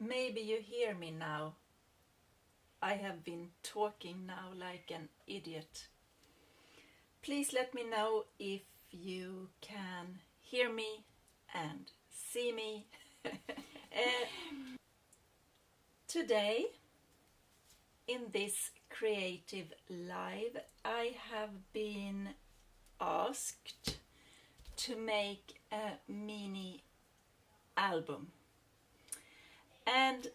Maybe you hear me now. I have been talking now like an idiot. Please let me know if you can hear me and see me. Today, in this creative live, I have been asked to make a mini album. And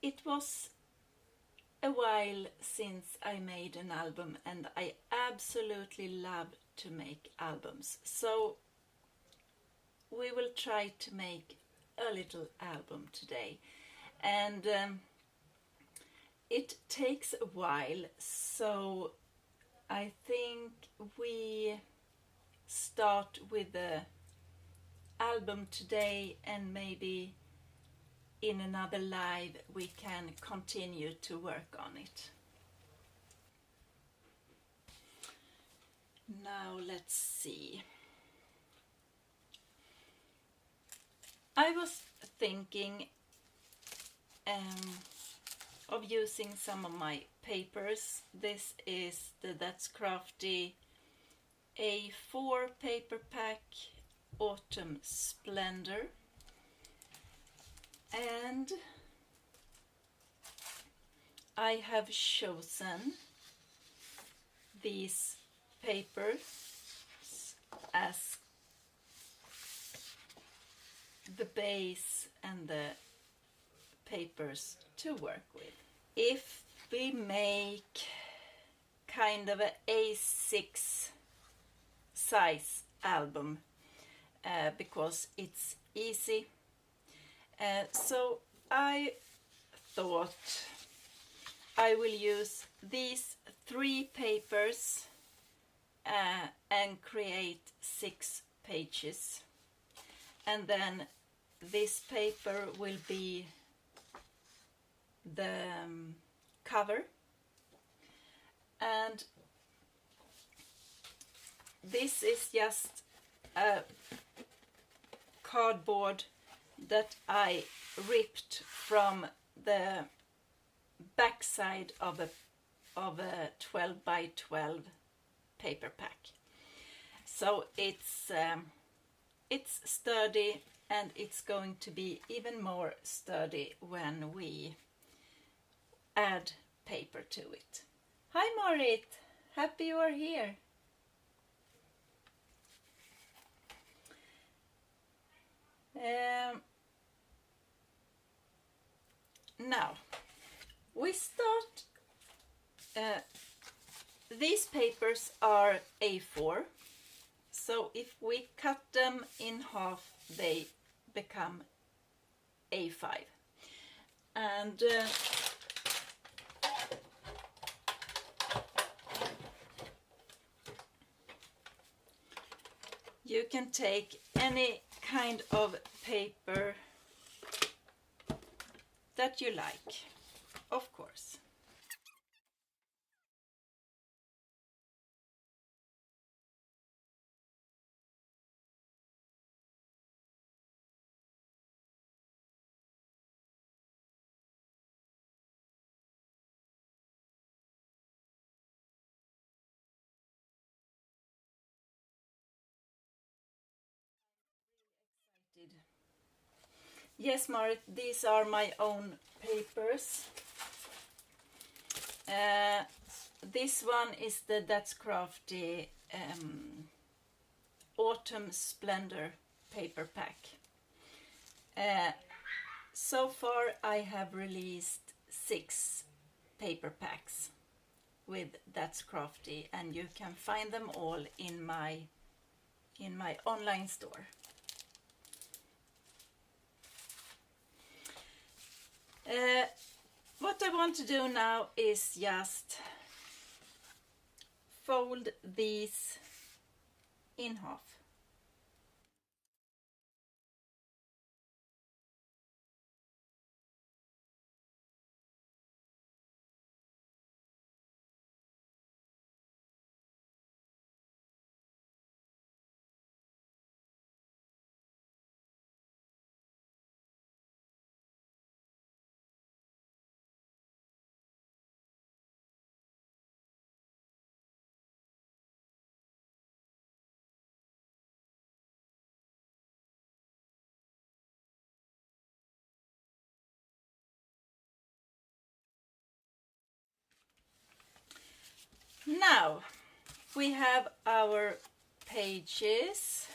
it was a while since I made an album, and I absolutely love to make albums. So we will try to make a little album today. And it takes a while, so I think we start with the album today, and maybe in another live we can continue to work on it. Now let's see. I was thinking of using some of my papers. This is the That's Crafty A4 paper pack Autumn Splendor, and I have chosen these papers as the base and the papers to work with. If we make kind of a A6 size album, because it's easy, so I thought I will use these 3 papers and create 6 pages, and then this paper will be the cover, and this is just a cardboard that I ripped from the backside of a 12 by 12 paper pack. So it's sturdy, and it's going to be even more sturdy when we add paper to it. Hi Marit, happy you are here. Now we start. These papers are A4, so if we cut them in half they become A5, and you can take any kind of paper that you like, of course. Yes, Marit, these are my own papers. This one is the That's Crafty Autumn Splendor paper pack. So far I have released 6 paper packs with That's Crafty, and you can find them all in my online store. What I want to do now is just fold these in half. Now we have our pages.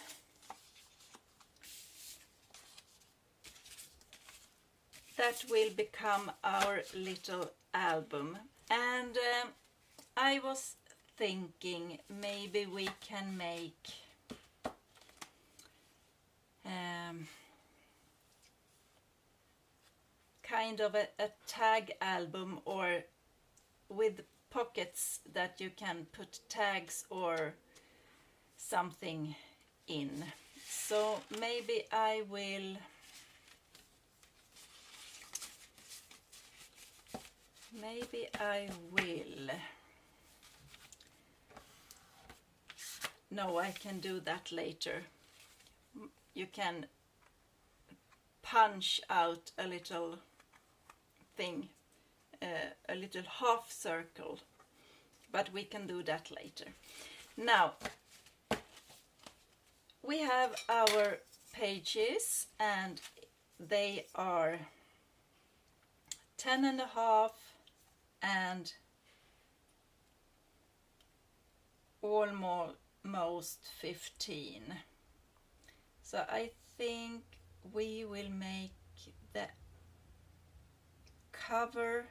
That will become our little album. And I was thinking maybe we can make kind of a tag album, or with pockets that you can put tags or something in. So maybe I will no, I can do that later. You can punch out a little thing, a little half circle, but we can do that later. Now we have our pages, and they are 10.5 and almost 15. So I think we will make the cover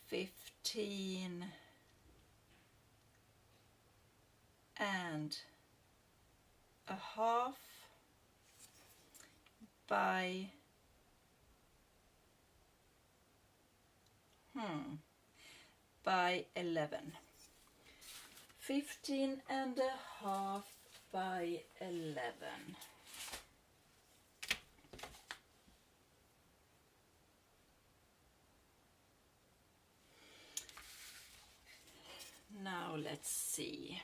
15 and a half by 11. 15 and a half by 11. Now let's see.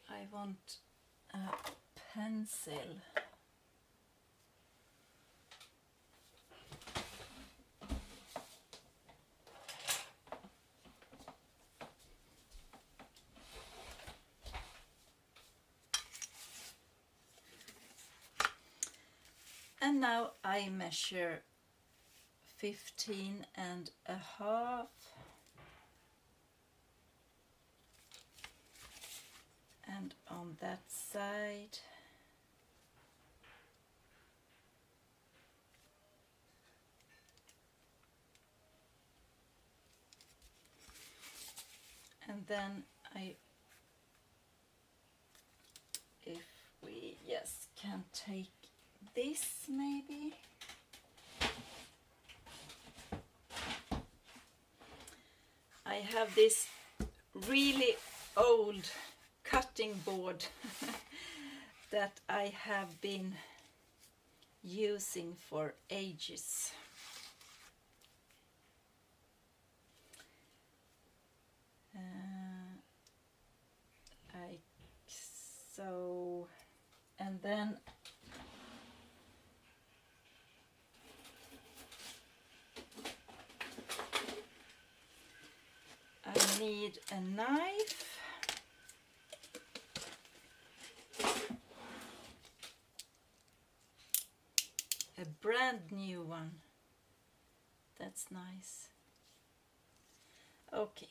I want a pencil. And now I measure 15 and a half and on that side and then if we can take this maybe. I have this really old cutting board that I have been using for ages. And then I need a knife, a brand new one. That's nice. Okay.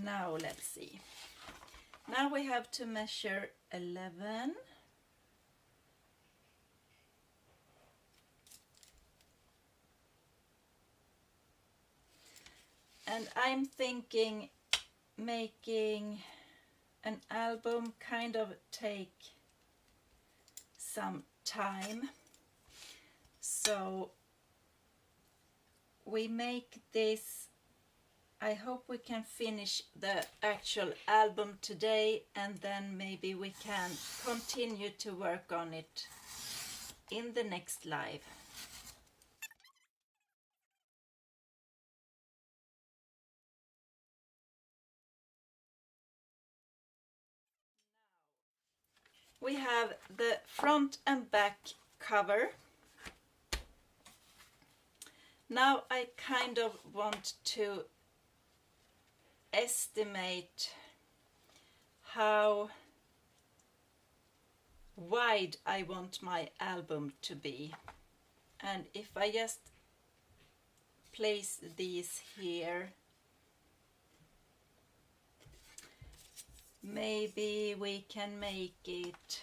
Now let's see. Now we have to measure 11. And I'm thinking making an album kind of take some time. So we make this. I hope we can finish the actual album today, and then maybe we can continue to work on it in the next live. We have the front and back cover. Now I kind of want to estimate how wide I want my album to be. And if I just place these here, maybe we can make it,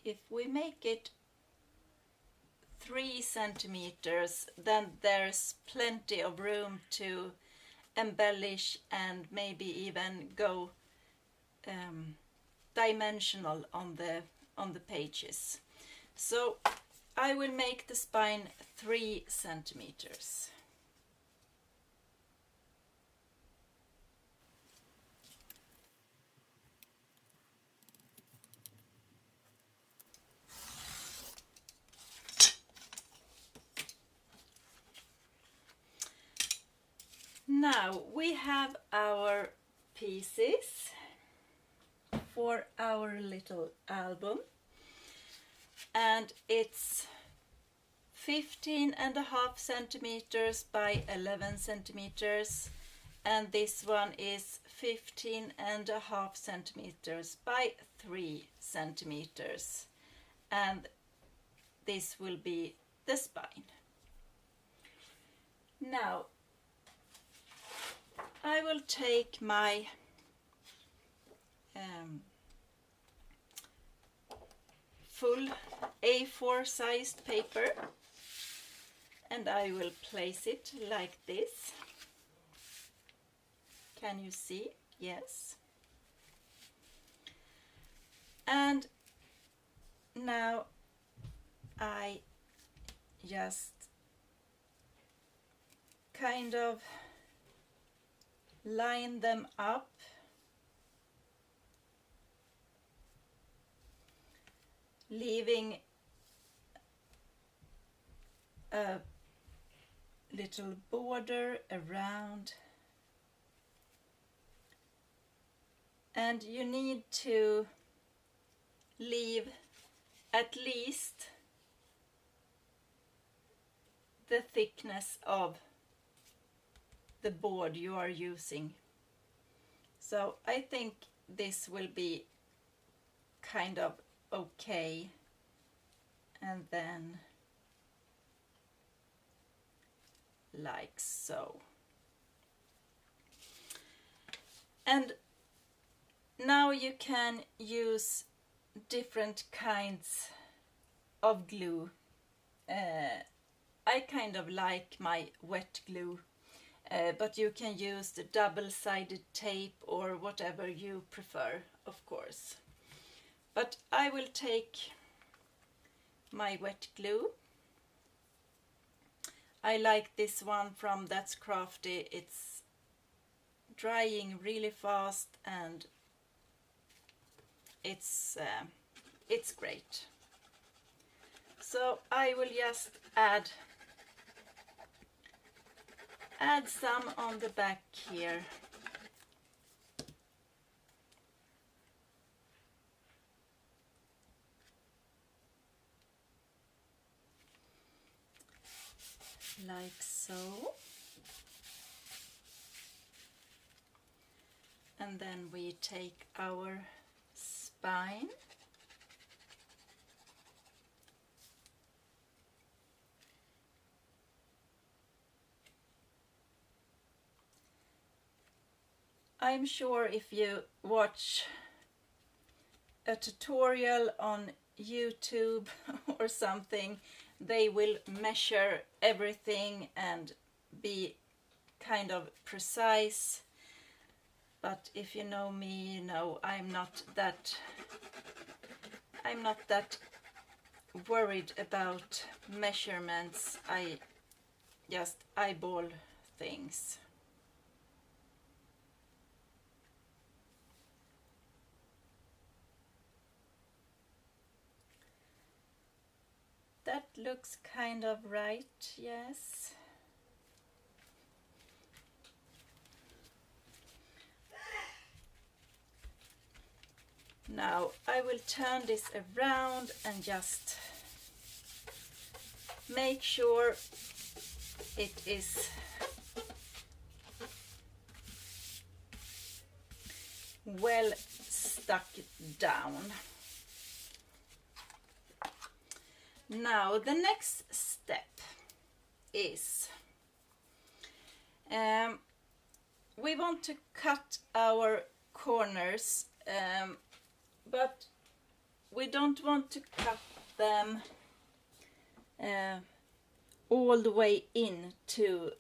if we make it 3 centimeters, then there's plenty of room to embellish and maybe even go dimensional on the pages. So I will make the spine 3 centimeters. Now we have our pieces for our little album, and it's 15.5 centimeters by 11 centimeters, and this one is 15.5 centimeters by 3 centimeters, and this will be the spine. Now I will take my full A4 sized paper and I will place it like this. Can you see? Yes. And now I just kind of line them up, leaving a little border around, and you need to leave at least the thickness of the board you are using. So I think this will be kind of okay, and then like so. And now you can use different kinds of glue. I kind of like my wet glue, but you can use the double-sided tape or whatever you prefer, of course. But I will take my wet glue. I like this one from That's Crafty. It's drying really fast and it's great. So I will just add some on the back here. Like so. And then we take our spine. I'm sure if you watch a tutorial on YouTube or something, they will measure everything and be kind of precise. But if you know me, you know I'm not that worried about measurements. I just eyeball things. That looks kind of right, yes. Now I will turn this around and just make sure it is well stuck down. Now the next step is we want to cut our corners, but we don't want to cut them all the way into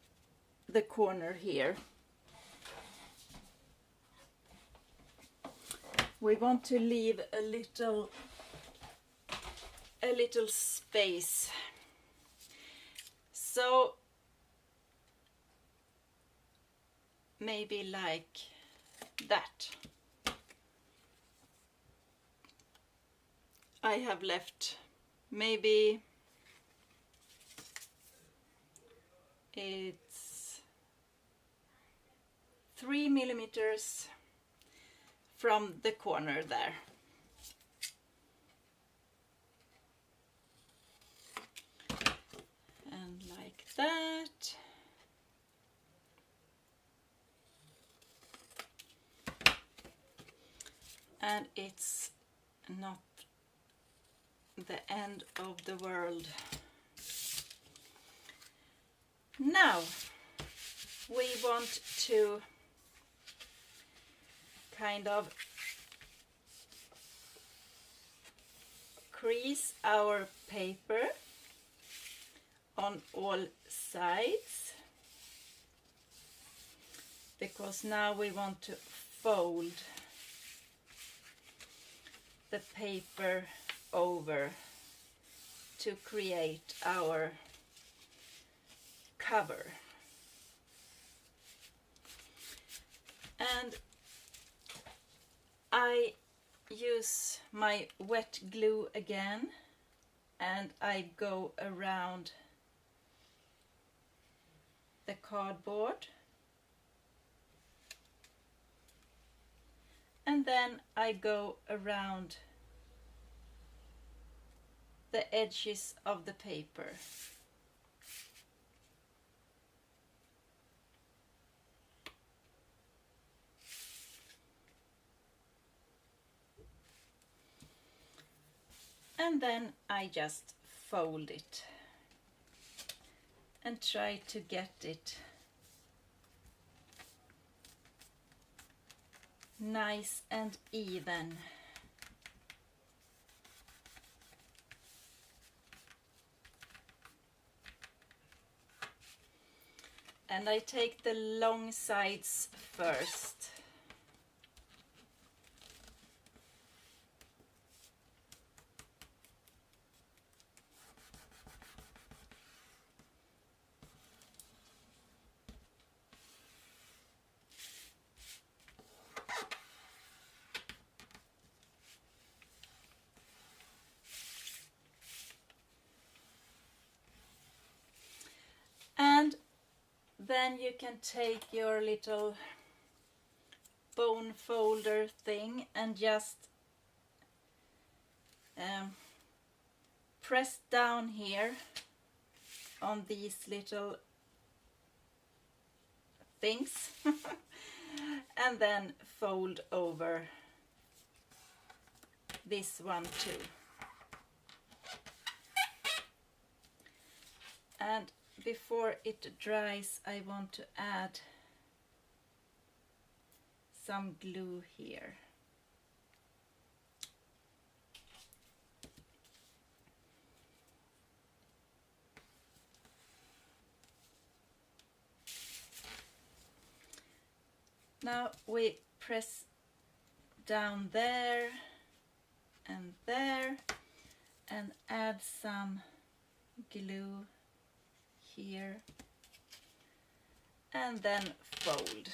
the corner here. We want to leave a little space. So maybe like that. I have left maybe it's 3 millimeters from the corner there. And like that. And it's not the end of the world. Now we want to kind of crease our paper on all sides, because now we want to fold the paper over to create our cover. And I use my wet glue again, and I go around the cardboard, and then I go around the edges of the paper. And then I just fold it and try to get it nice and even. And I take the long sides first. And then you can take your little bone folder thing and just press down here on these little things and then fold over this one too. And before it dries, I want to add some glue here. Now we press down there and add some glue here, and then fold.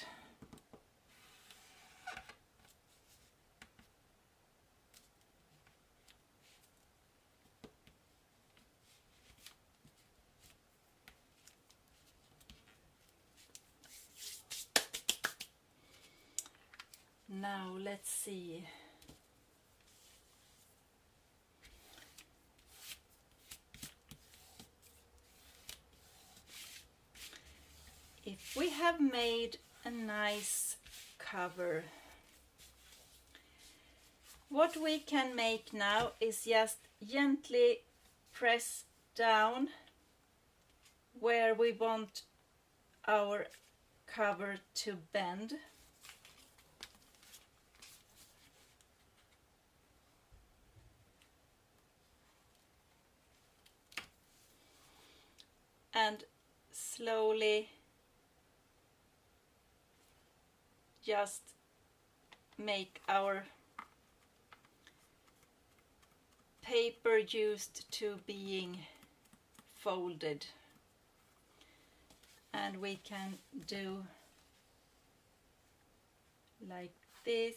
Now let's see. we have made a nice cover. What we can make now is just gently press down where we want our cover to bend. And slowly just make our paper used to being folded. And we can do like this.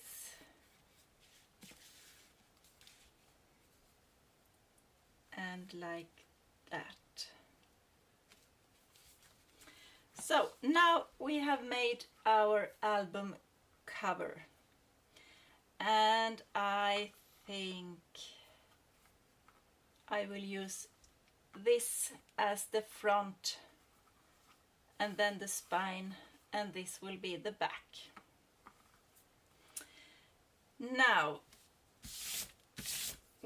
And like that. So now we have made our album cover, and I think I will use this as the front and then the spine, and this will be the back. Now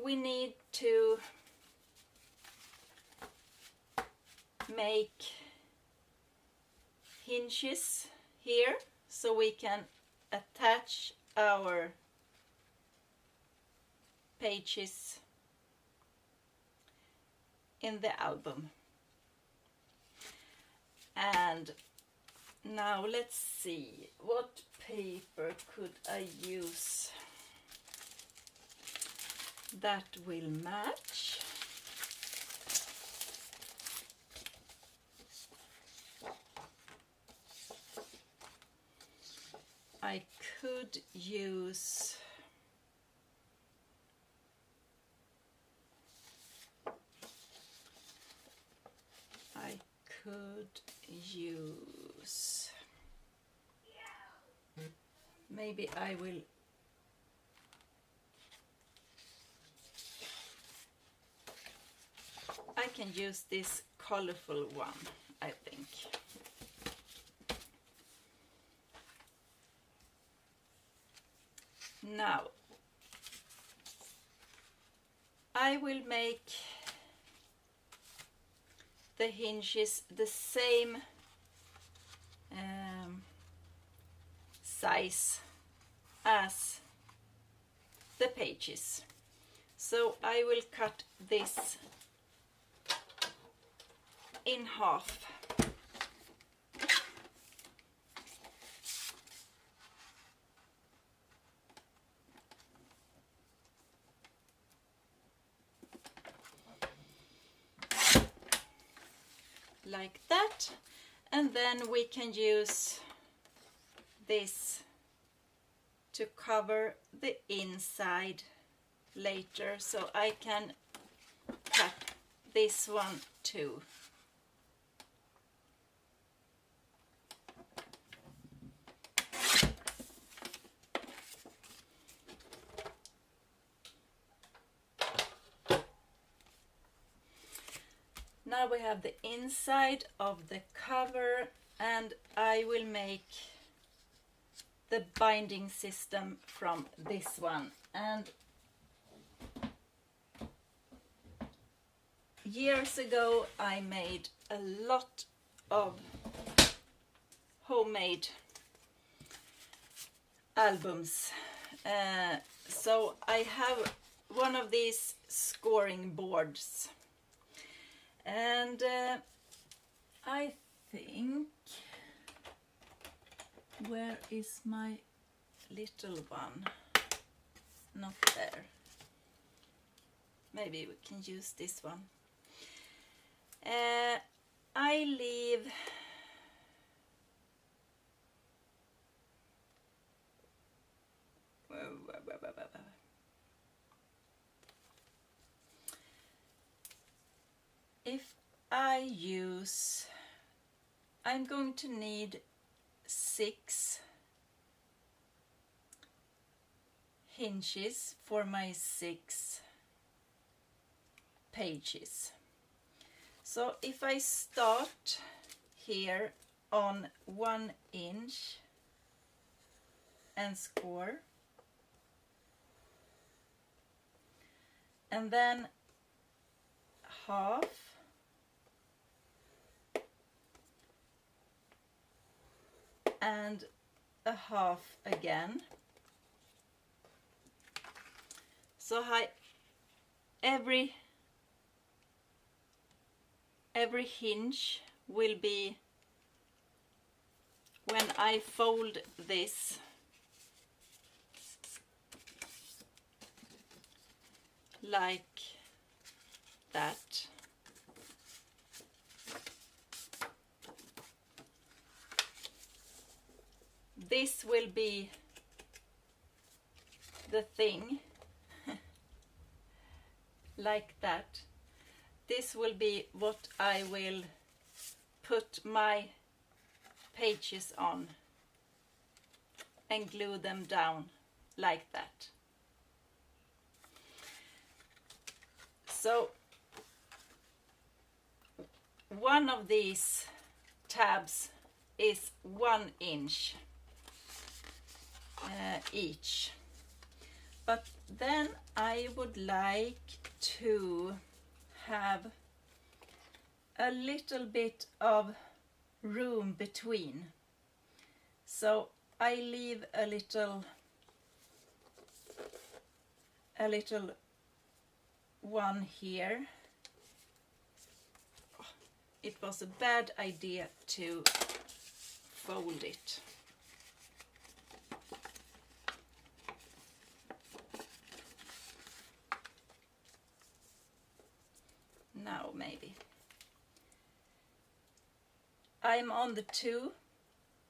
we need to make hinges here so we can attach our pages in the album. And now let's see, what paper could I use that will match? I could use maybe I can use this colorful one, I think. Now I will make the hinges the same size as the pages. So I will cut this in half. Like that, and then we can use this to cover the inside later, so I can cut this one too. Now we have the inside of the cover, and I will make the binding system from this one. And years ago I made a lot of homemade albums. So I have one of these scoring boards. And I think, where is my little one? Not there. Maybe we can use this one. I leave if I use, I'm going to need 6 hinges for my 6 pages. So if I start here on 1 inch and score, and then half, and a half again. So every hinge will be, when I fold this, like that. This will be the thing, like that. This will be what I will put my pages on and glue them down like that. So one of these tabs is 1 inch each, but then I would like to have a little bit of room between, so I leave a little one here. It was a bad idea to fold it. Now maybe. I'm on the 2.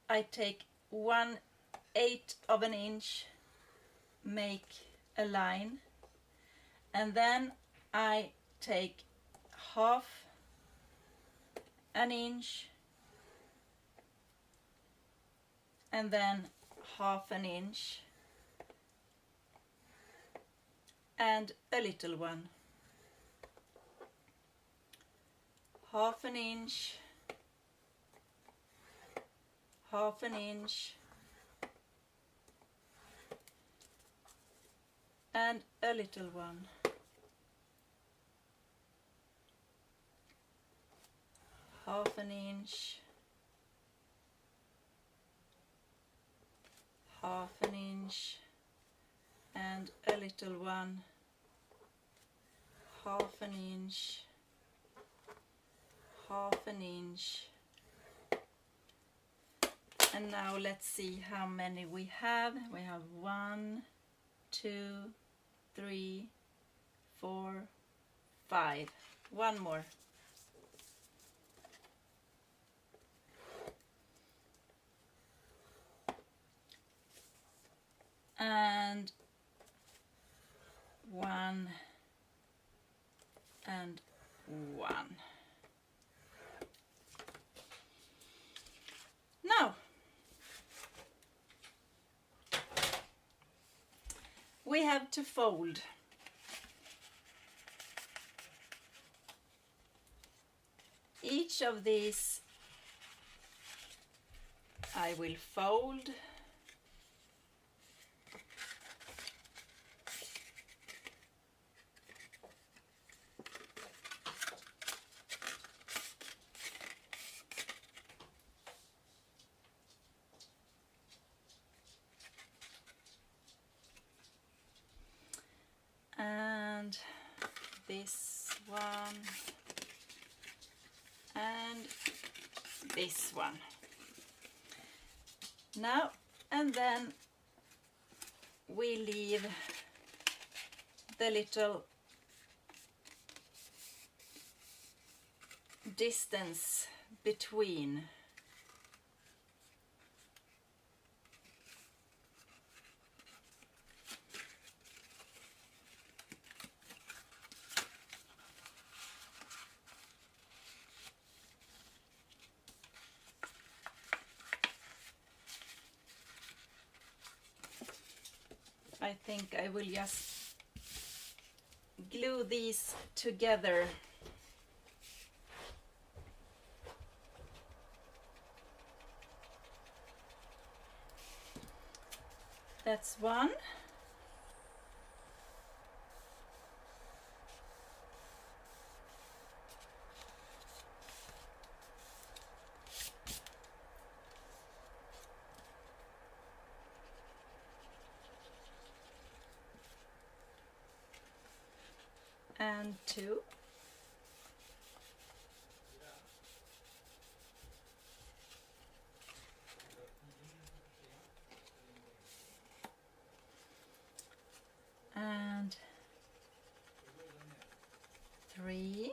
I take 1/8 of an inch, make a line, and then I take half an inch, and then half an inch, and a little one. Half an inch, half an inch, and a little one. Half an inch, half an inch, and a little one. Half an inch, half an inch. And now let's see how many we have. We have 1, 2, 3, 4, 5. One more. And 1 and 1. Now we have to fold. Each of these I will fold. And this one, and this one. Now, and then we leave the little distance between. I think I will just glue these together. That's one. And two. And three.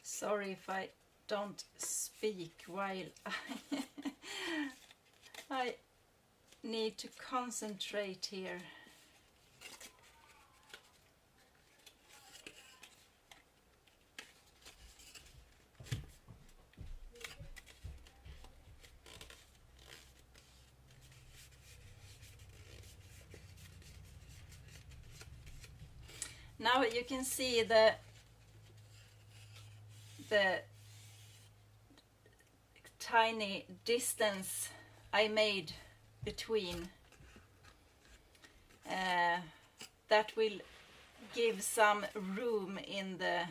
Sorry if I don't speak while I need to concentrate here. Now you can see the tiny distance I made between. That will give some room in the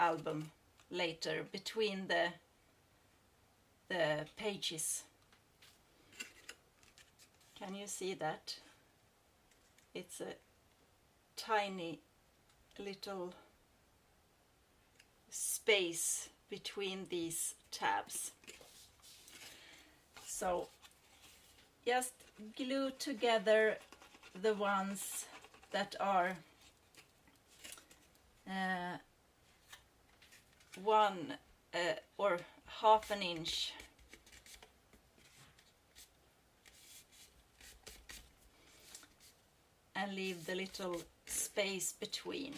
album later between the pages. Can you see that? It's a tiny little space between these tabs. So just glue together the ones that are one or half an inch and leave the little space between.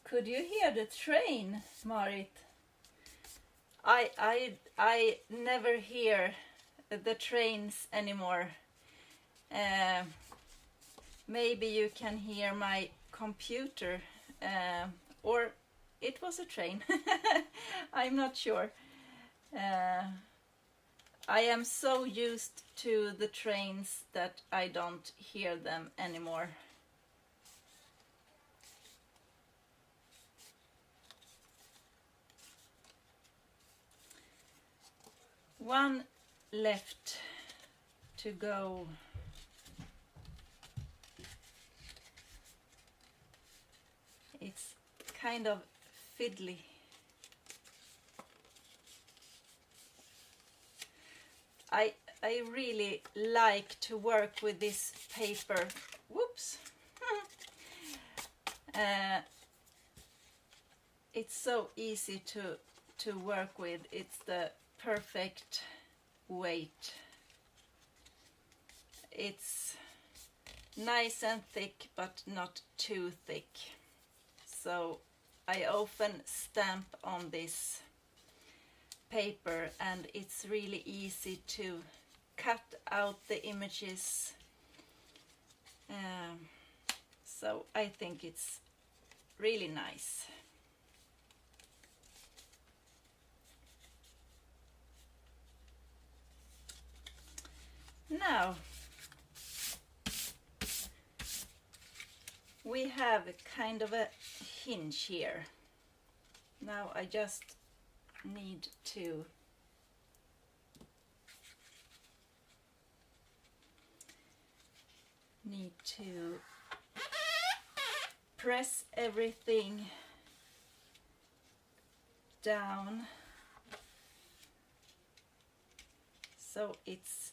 Could you hear the train, Marit? I never hear the trains anymore. Maybe you can hear my computer, or it was a train. I'm not sure. I am so used to the trains that I don't hear them anymore. One left to go. It's kind of fiddly. I really like to work with this paper. Whoops. It's so easy to work with. It's the perfect weight. It's nice and thick, but not too thick. So I often stamp on this paper, and it's really easy to cut out the images. So I think it's really nice. Now we have kind of a hinge here. Now I just need to press everything down so it's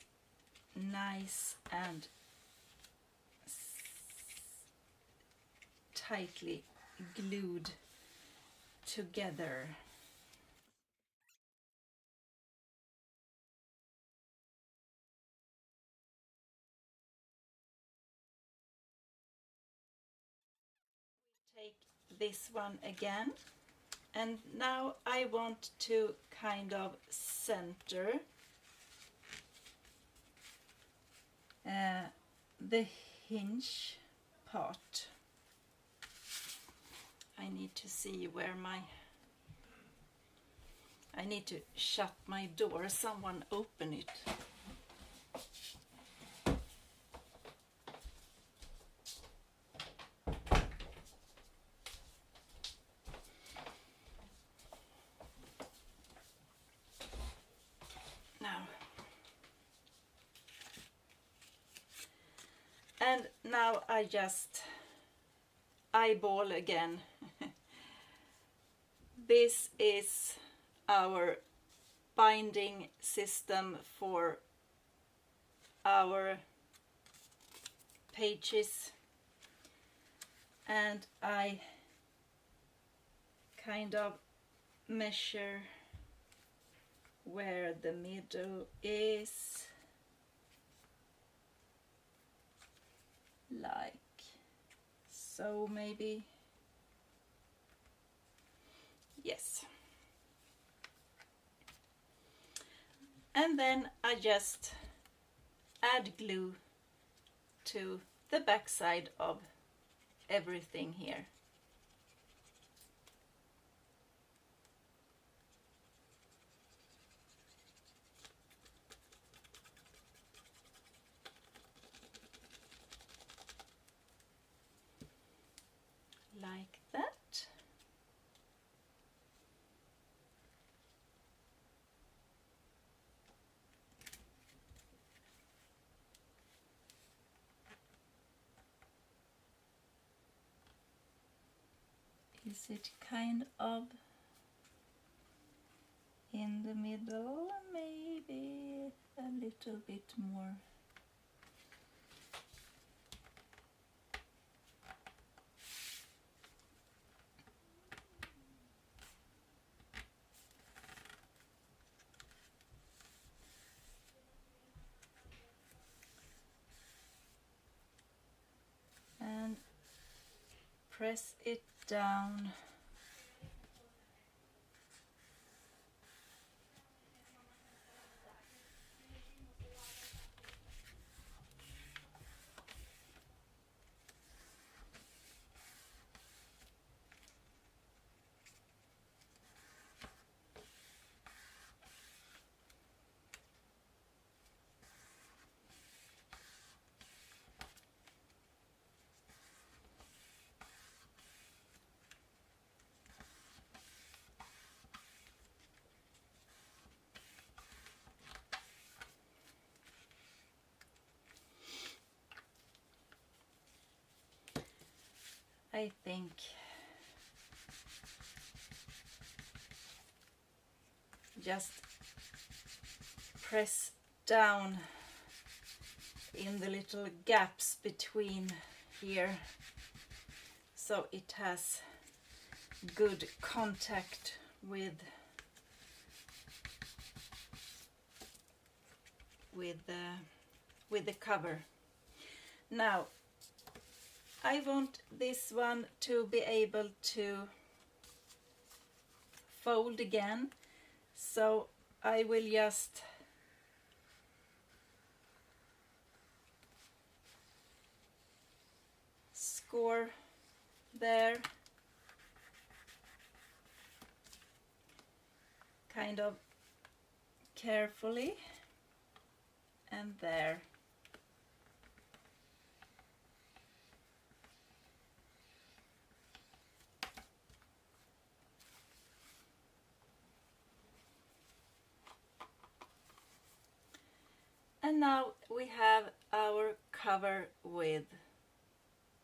nice and tightly glued together. Take this one again, and now I want to kind of center the hinge part. I need to see where I need to shut my door. Someone open it. Now. And now I just eyeball again. This is our binding system for our pages, and I kind of measure where the middle is, like so maybe. Yes. And then I just add glue to the back side of everything here. Like that. Is it kind of in the middle? Maybe a little bit more. And press it down. I think just press down in the little gaps between here so it has good contact with the cover. Now I want this one to be able to fold again, so I will just score there, kind of carefully, and there. And now we have our cover with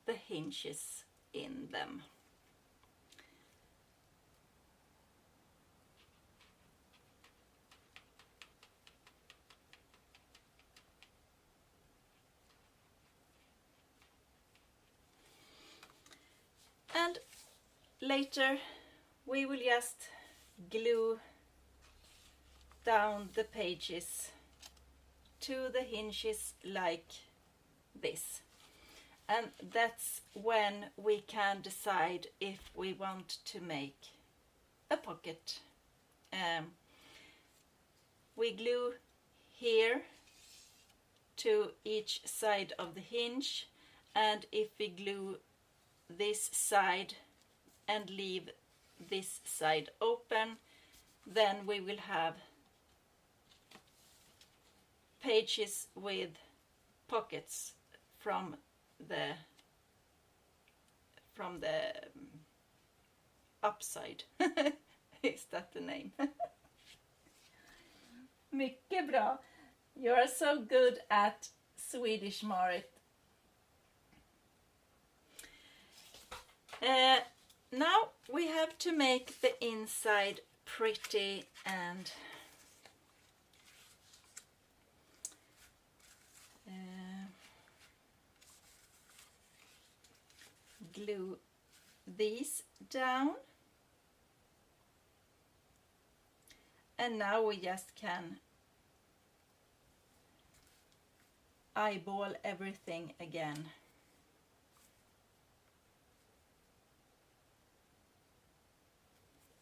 the hinges in them. And later we will just glue down the pages to the hinges like this. And that's when we can decide if we want to make a pocket. We glue here to each side of the hinge, and if we glue this side and leave this side open, then we will have pages with pockets from the upside. Is that the name? Mycket bra. You are so good at Swedish, Marit. Now we have to make the inside pretty and glue these down. And now we just can eyeball everything again.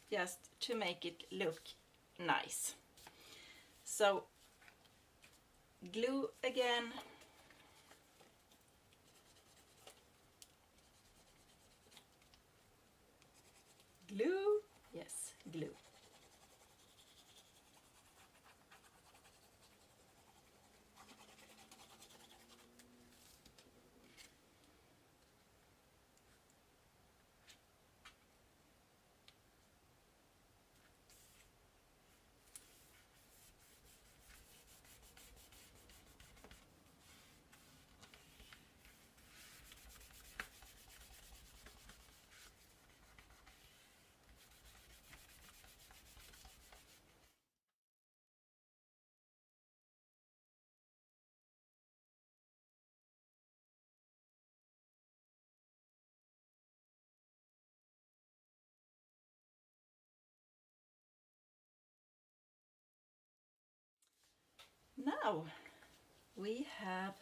Just to make it look nice. So glue again. Glue, yes, glue. Now we have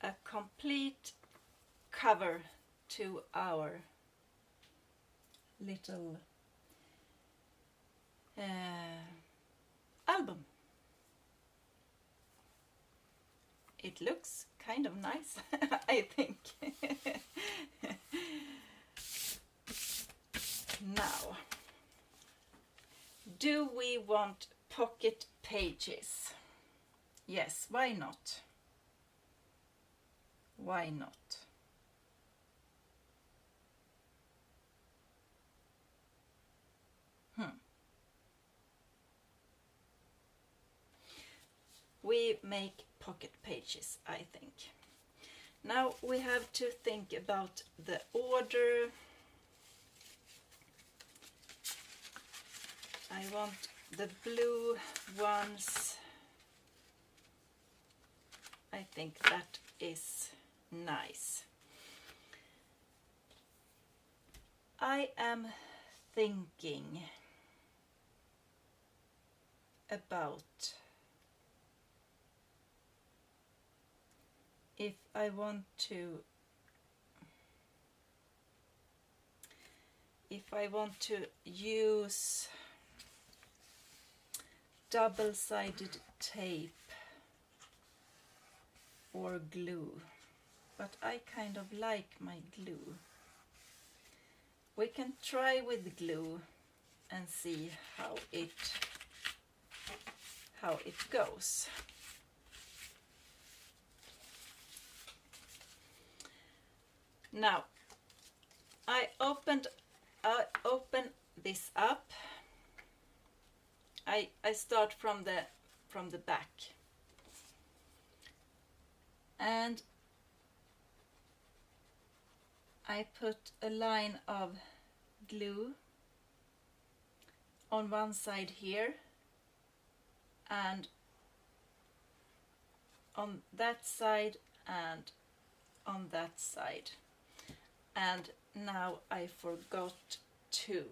a complete cover to our little album. It looks kind of nice, I think. Now, do we want pocket pages? Yes, why not? Why not? We make pocket pages, I think. Now we have to think about the order. I want the blue ones. I think that is nice. I am thinking about if I want to use double-sided tape or glue, but I kind of like my glue. We can try with glue and see how it goes. Now I open this up. I start from the back and I put a line of glue on one side here and on that side and on that side. And now I forgot to.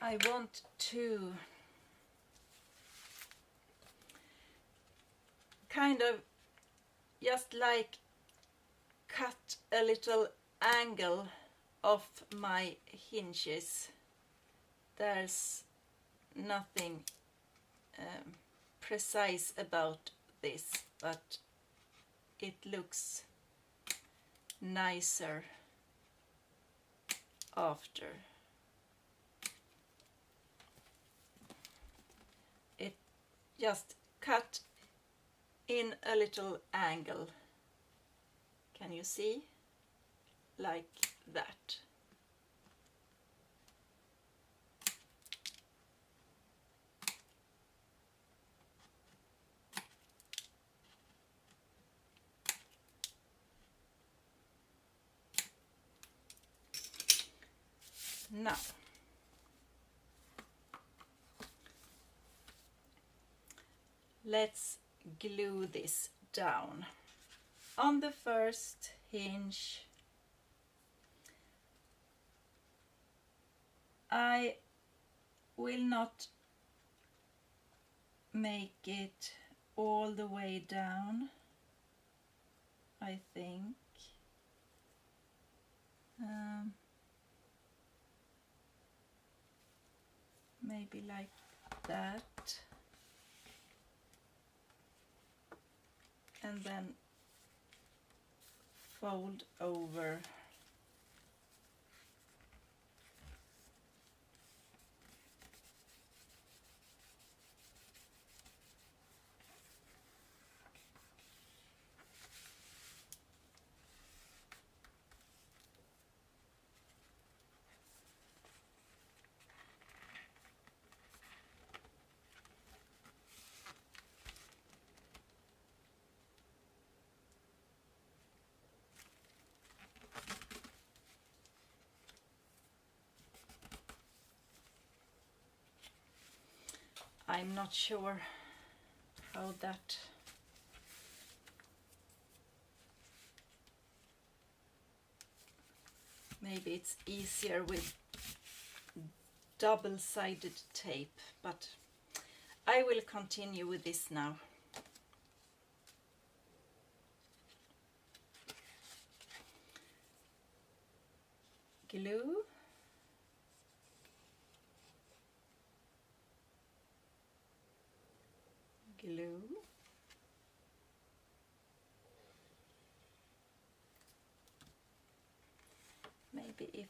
I want to kind of just like cut a little angle off my hinges. There's nothing precise about this, but it looks nicer after. It just cut in a little angle. Can you see? Like that. Now, let's glue this down. On the first hinge, I will not make it all the way down, I think. Maybe like that, and then fold over. I'm not sure how that maybe it's easier with double-sided tape, but I will continue with this now. Glue. Glue. Maybe if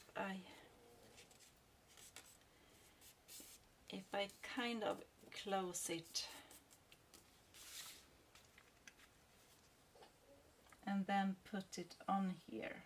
I kind of close it and then put it on here.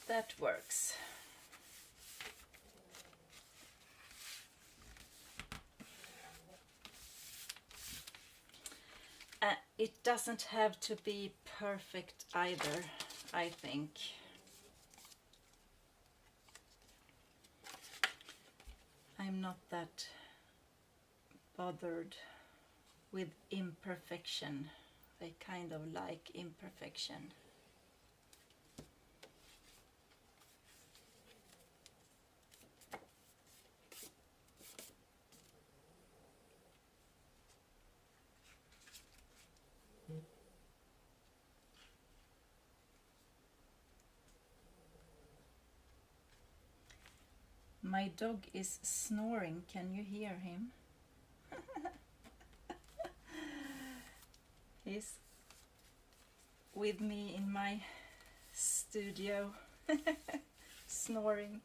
That works. It doesn't have to be perfect either, I think. I'm not that bothered with imperfection. I kind of like imperfection. My dog is snoring. Can you hear him? He's with me in my studio snoring.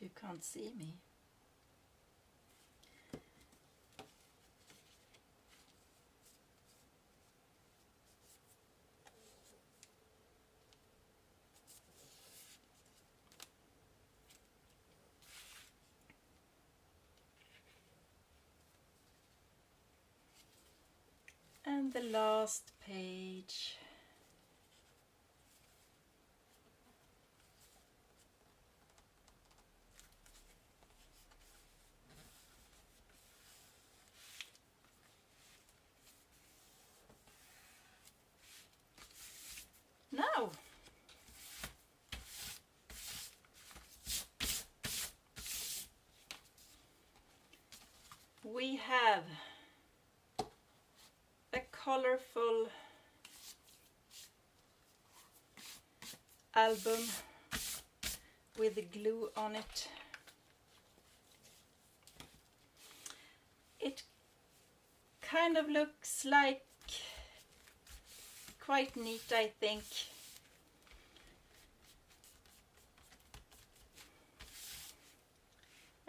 You can't see me. And the last page. Now, we have a colorful album with the glue on it. It kind of looks like quite neat, I think.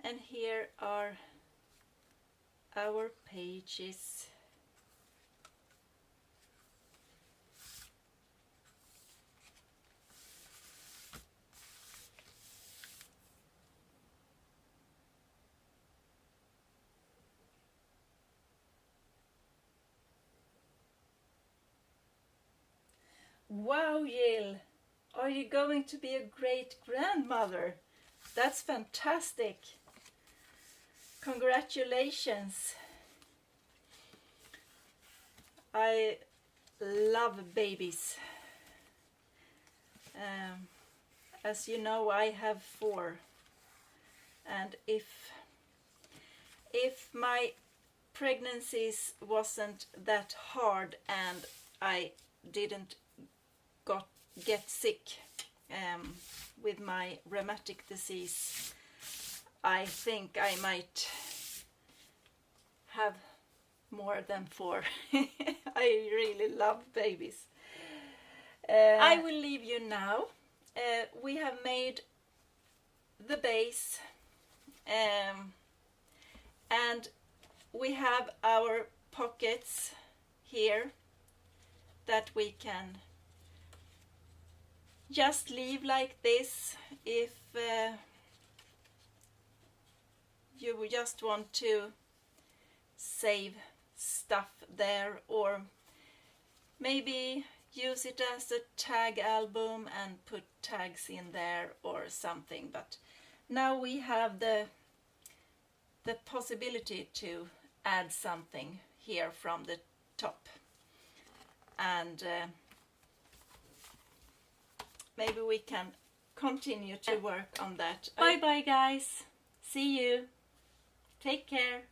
And here are our pages. Wow, Jill, are you going to be a great grandmother? That's fantastic. Congratulations. I love babies. As you know, I have 4. And if my pregnancies wasn't that hard and I didn't get sick with my rheumatic disease, I think I might have more than 4. I really love babies. I will leave you now. We have made the base and we have our pockets here that we can just leave like this if you just want to save stuff there, or maybe use it as a tag album and put tags in there or something. But now we have the possibility to add something here from the top, and maybe we can continue to work on that. Bye bye guys, see you, take care.